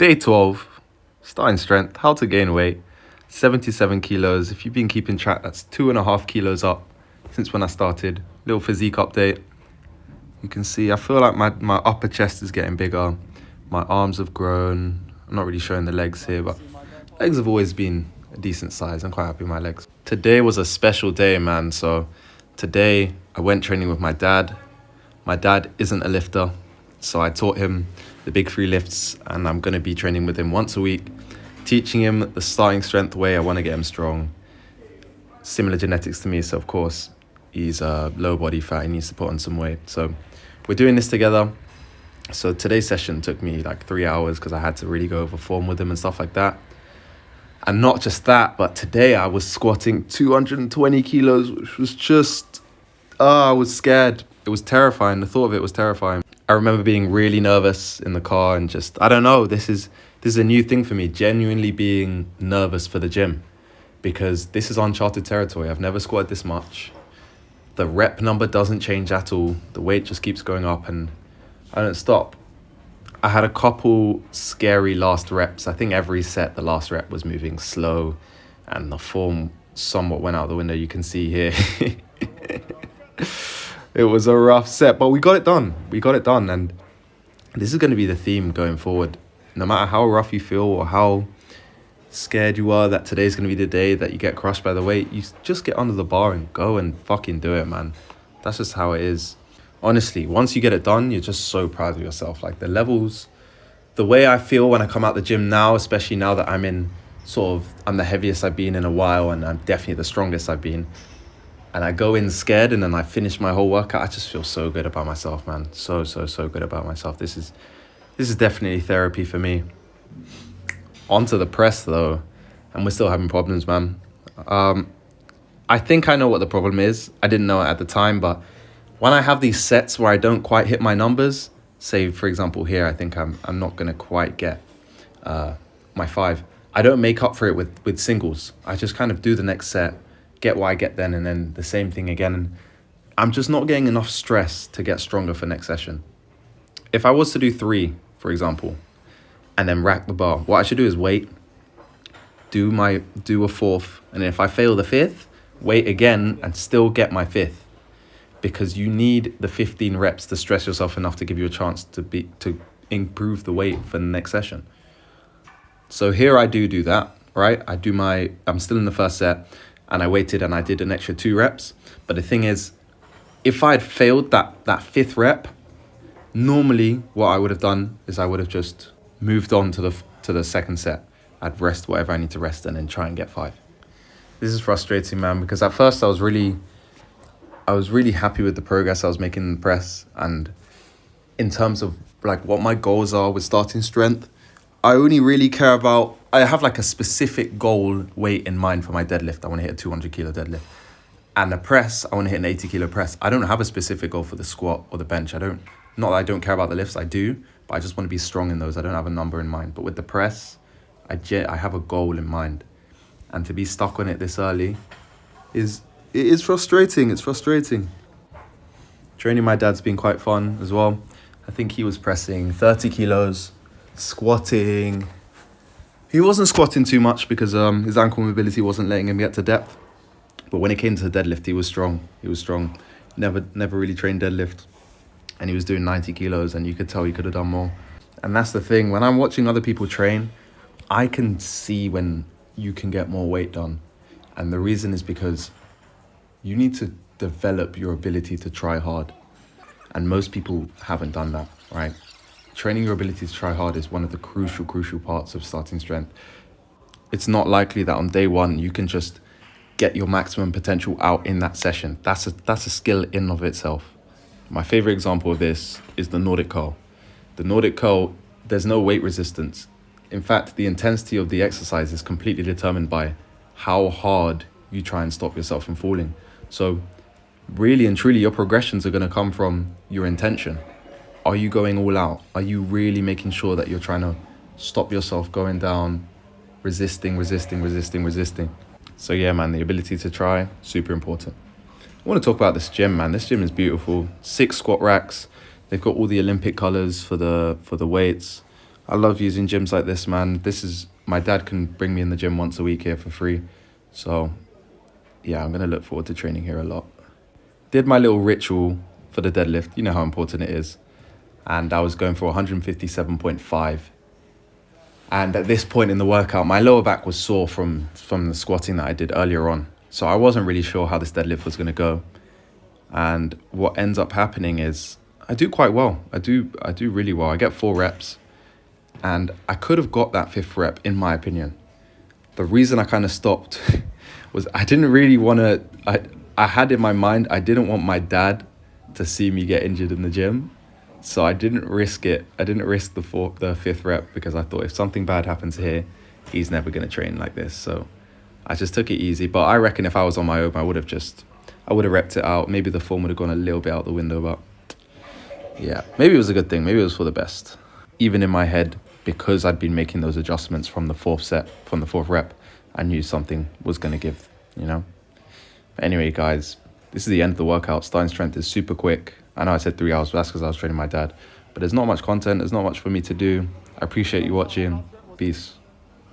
Day 12, starting strength, how to gain weight, 77 kilos. If you've been keeping track, that's 2.5 kilos up since when I started. Little physique update. You can see I feel like my upper chest is getting bigger. My arms have grown. I'm not really showing the legs here, but legs have always been a decent size. I'm quite happy with my legs. Today was a special day, man. So today I went training with my dad. My dad isn't a lifter, so I taught him the big 3 lifts, and I'm going to be training with him once a week, teaching him the starting strength way. I want to get him strong. Similar genetics to me, so of course he's low body fat. He needs to put on some weight. So we're doing this together. So today's session took me like 3 hours because I had to really go over form with him and stuff like that. And not just that, but today I was squatting 220 kilos, which was just, I was scared. It was terrifying. The thought of it was terrifying. I remember being really nervous in the car and just, I don't know, this is a new thing for me, genuinely being nervous for the gym, because this is uncharted territory. I've never squatted this much. The rep number doesn't change at all. The weight just keeps going up and I don't stop. I had a couple scary last reps. I think every set, the last rep was moving slow and the form somewhat went out the window. You can see here. It was a rough set, but we got it done. And this is going to be the theme going forward. No matter how rough you feel or how scared you are that today's going to be the day that you get crushed by the weight, you just get under the bar and go and fucking do it, man. That's just how it is. Honestly, once you get it done, you're just so proud of yourself. Like the levels, the way I feel when I come out the gym now, especially now that I'm the heaviest I've been in a while, and I'm definitely the strongest I've been. And I go in scared and then I finish my whole workout. I just feel so good about myself, man. So good about myself. This is definitely therapy for me. Onto the press though, and we're still having problems, man. I think I know what the problem is. I didn't know it at the time, but when I have these sets where I don't quite hit my numbers, say for example here, I think I'm not gonna quite get my 5. I don't make up for it with singles. I just kind of do the next set, get what I get then, and then the same thing again. And I'm just not getting enough stress to get stronger for next session. If I was to do 3, for example, and then rack the bar, what I should do is wait, do a 4th, and if I fail the 5th, wait again and still get my 5th, because you need the 15 reps to stress yourself enough to give you a chance to improve the weight for the next session. So here I do that, right? I'm still in the first set, and I waited and I did an extra 2 reps. But the thing is, if I'd failed that 5th rep, normally what I would have done is I would have just moved on to the second set. I'd rest whatever I need to rest and then try and get 5. This is frustrating, man, because at first I was really happy with the progress I was making in the press. And in terms of like what my goals are with starting strength, I only really care about, I have like a specific goal weight in mind for my deadlift. I want to hit a 200 kilo deadlift. And the press, I want to hit an 80 kilo press. I don't have a specific goal for the squat or the bench. Not that I don't care about the lifts, I do, but I just want to be strong in those. I don't have a number in mind. But with the press, I have a goal in mind. And to be stuck on it this early is frustrating. It's frustrating. Training my dad's been quite fun as well. I think he was pressing 30 kilos, squatting. He wasn't squatting too much because his ankle mobility wasn't letting him get to depth. But when it came to the deadlift, he was strong. Never really trained deadlift. And he was doing 90 kilos, and you could tell he could have done more. And that's the thing. When I'm watching other people train, I can see when you can get more weight done. And the reason is because you need to develop your ability to try hard. And most people haven't done that, right? Training your ability to try hard is one of the crucial parts of starting strength. It's not likely that on day 1 you can just get your maximum potential out in that session. That's a skill in and of itself. My favorite example of this is the Nordic curl. The Nordic curl, there's no weight resistance. In fact, the intensity of the exercise is completely determined by how hard you try and stop yourself from falling. So really and truly, your progressions are going to come from your intention. Are you going all out? Are you really making sure that you're trying to stop yourself going down, resisting? So yeah, man, the ability to try, super important. I want to talk about this gym, man. This gym is beautiful. 6 squat racks. They've got all the Olympic colors for the weights. I love using gyms like this, man. My dad can bring me in the gym once a week here for free. So yeah, I'm going to look forward to training here a lot. Did my little ritual for the deadlift. You know how important it is. And I was going for 157.5. And at this point in the workout, my lower back was sore from the squatting that I did earlier on. So I wasn't really sure how this deadlift was going to go. And what ends up happening is I do quite well. I do really well. I get 4 reps. And I could have got that 5th rep, in my opinion. The reason I kind of stopped was I didn't really want to... I had in my mind, I didn't want my dad to see me get injured in the gym. So I didn't risk it. I didn't risk the 5th rep because I thought if something bad happens here, he's never going to train like this. So I just took it easy. But I reckon if I was on my own, I would have repped it out. Maybe the form would have gone a little bit out the window. But yeah, maybe it was a good thing. Maybe it was for the best. Even in my head, because I'd been making those adjustments from the 4th rep, I knew something was going to give, you know. But anyway, guys, this is the end of the workout. Starting strength is super quick. I know I said 3 hours, but that's because I was training my dad. But there's not much content. There's not much for me to do. I appreciate you watching. Peace.